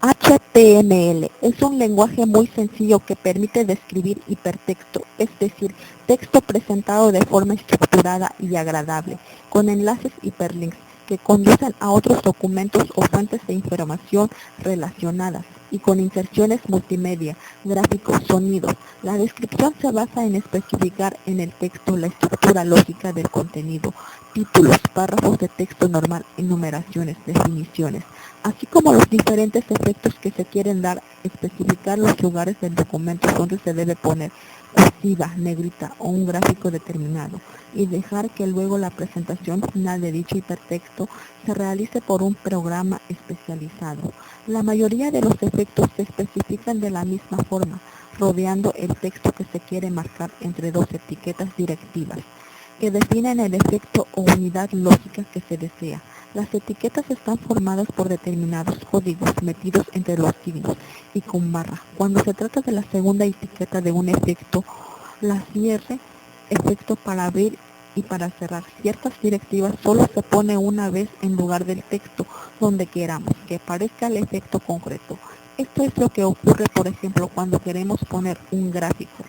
HTML es un lenguaje muy sencillo que permite describir hipertexto, es decir, texto presentado de forma estructurada y agradable, con enlaces hiperlinks que conducen a otros documentos o fuentes de información relacionadas y con inserciones multimedia, gráficos, sonidos. La descripción se basa en especificar en el texto la estructura lógica del contenido, títulos, párrafos de texto normal, enumeraciones, definiciones, así como los diferentes efectos que se quieren dar, especificar los lugares del documento donde se debe poner cursiva, negrita o un gráfico determinado y dejar que luego la presentación final de dicho hipertexto se realice por un programa especializado. La mayoría de los efectos se especifican de la misma forma, rodeando el texto que se quiere marcar entre dos etiquetas directivas que definen el efecto o unidad lógica que se desea. Las etiquetas están formadas por determinados códigos metidos entre los signos y con barra. Cuando se trata de la segunda etiqueta de un efecto, la cierre, efecto para abrir y para cerrar ciertas directivas solo se pone una vez en lugar del texto donde queramos que aparezca el efecto concreto. Esto es lo que ocurre, por ejemplo, cuando queremos poner un gráfico.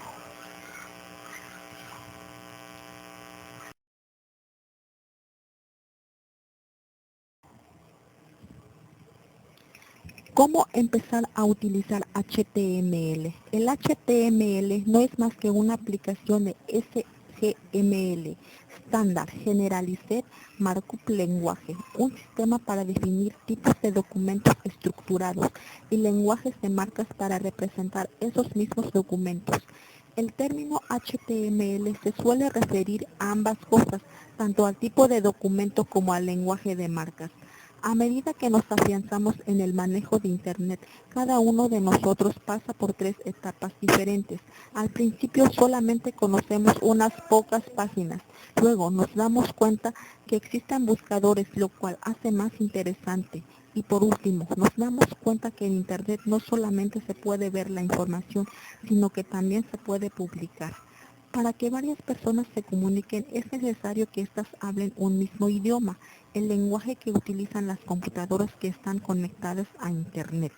¿Cómo empezar a utilizar HTML? El HTML no es más que una aplicación de SGML, Standard Generalized Markup Language, un sistema para definir tipos de documentos estructurados y lenguajes de marcas para representar esos mismos documentos. El término HTML se suele referir a ambas cosas, tanto al tipo de documento como al lenguaje de marcas. A medida que nos afianzamos en el manejo de Internet, cada uno de nosotros pasa por tres etapas diferentes. Al principio solamente conocemos unas pocas páginas, luego nos damos cuenta que existen buscadores, lo cual hace más interesante. Y por último, nos damos cuenta que en Internet no solamente se puede ver la información, sino que también se puede publicar. Para que varias personas se comuniquen es necesario que éstas hablen un mismo idioma, el lenguaje que utilizan las computadoras que están conectadas a Internet.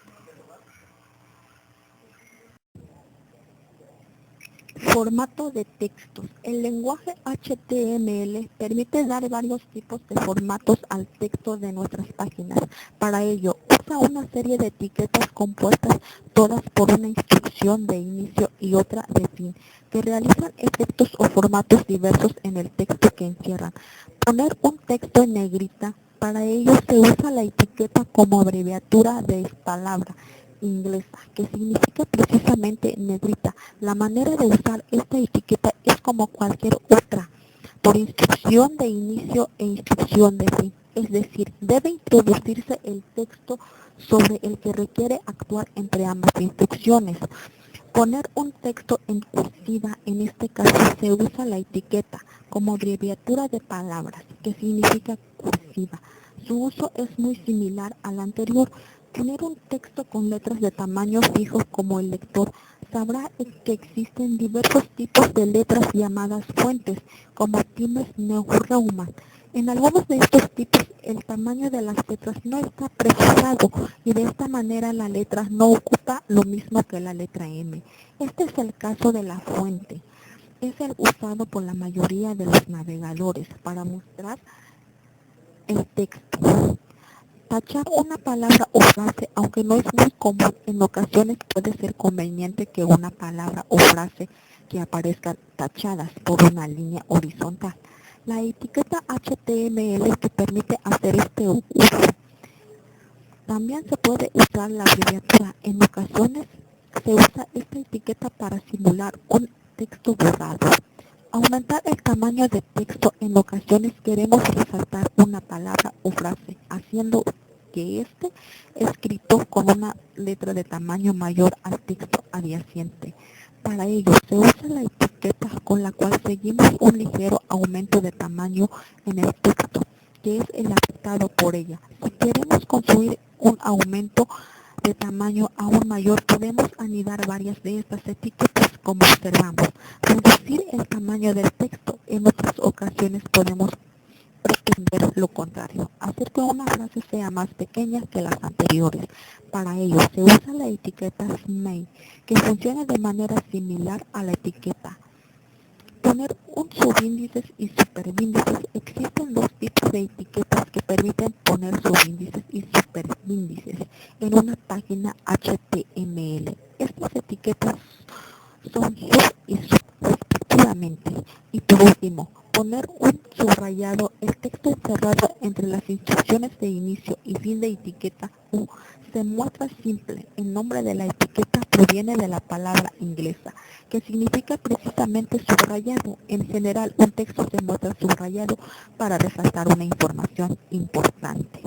Formato de textos. El lenguaje HTML permite dar varios tipos de formatos al texto de nuestras páginas. Para ello, usa una serie de etiquetas compuestas todas por una instrucción de inicio y otra de fin, que realizan efectos o formatos diversos en el texto que encierran. Poner un texto en negrita. Para ello se usa la etiqueta como abreviatura de palabra inglesa, que significa precisamente negrita. La manera de usar esta etiqueta es como cualquier otra, por instrucción de inicio e instrucción de fin. Es decir, debe introducirse el texto sobre el que requiere actuar entre ambas instrucciones. Poner un texto en cursiva, en este caso se usa la etiqueta como abreviatura de palabras, que significa cursiva. Su uso es muy similar al anterior. Poner un texto con letras de tamaño fijo como el lector sabrá que existen diversos tipos de letras llamadas fuentes, como Times New Roman. En algunos de estos tipos el tamaño de las letras no está precisado y de esta manera la letra no ocupa lo mismo que la letra M. Este es el caso de la fuente. Es el usado por la mayoría de los navegadores para mostrar el texto. Tachar una palabra o frase, aunque no es muy común, en ocasiones puede ser conveniente que una palabra o frase que aparezcan tachadas por una línea horizontal. La etiqueta HTML que permite hacer este uso. También se puede usar la abreviatura. En ocasiones se usa esta etiqueta para simular un texto borrado. Aumentar el tamaño de texto. En ocasiones queremos resaltar una palabra o frase, haciendo que esté escrito con una letra de tamaño mayor al texto adyacente. Para ello se usa la etiqueta con la cual seguimos un ligero aumento de tamaño en el texto, que es el afectado por ella. Si queremos construir un aumento de tamaño aún mayor, podemos anidar varias de estas etiquetas como observamos. Reducir el tamaño del texto. En otras ocasiones podemos pretender lo contrario, hacer que una frase sea más pequeña que las anteriores. Para ello se usa la etiqueta SMAY, que funciona de manera similar a la etiqueta. Poner un subíndices y superíndices. Existen dos tipos de etiquetas que permiten poner subíndices y superíndices en una página HTML. Estas etiquetas son sub y sub respectivamente. Y por último, poner un subrayado. El texto encerrado entre las instrucciones de inicio y fin de etiqueta U se muestra simple. El nombre de la etiqueta proviene de la palabra inglesa, que significa precisamente subrayado. En general, un texto se muestra subrayado para resaltar una información importante.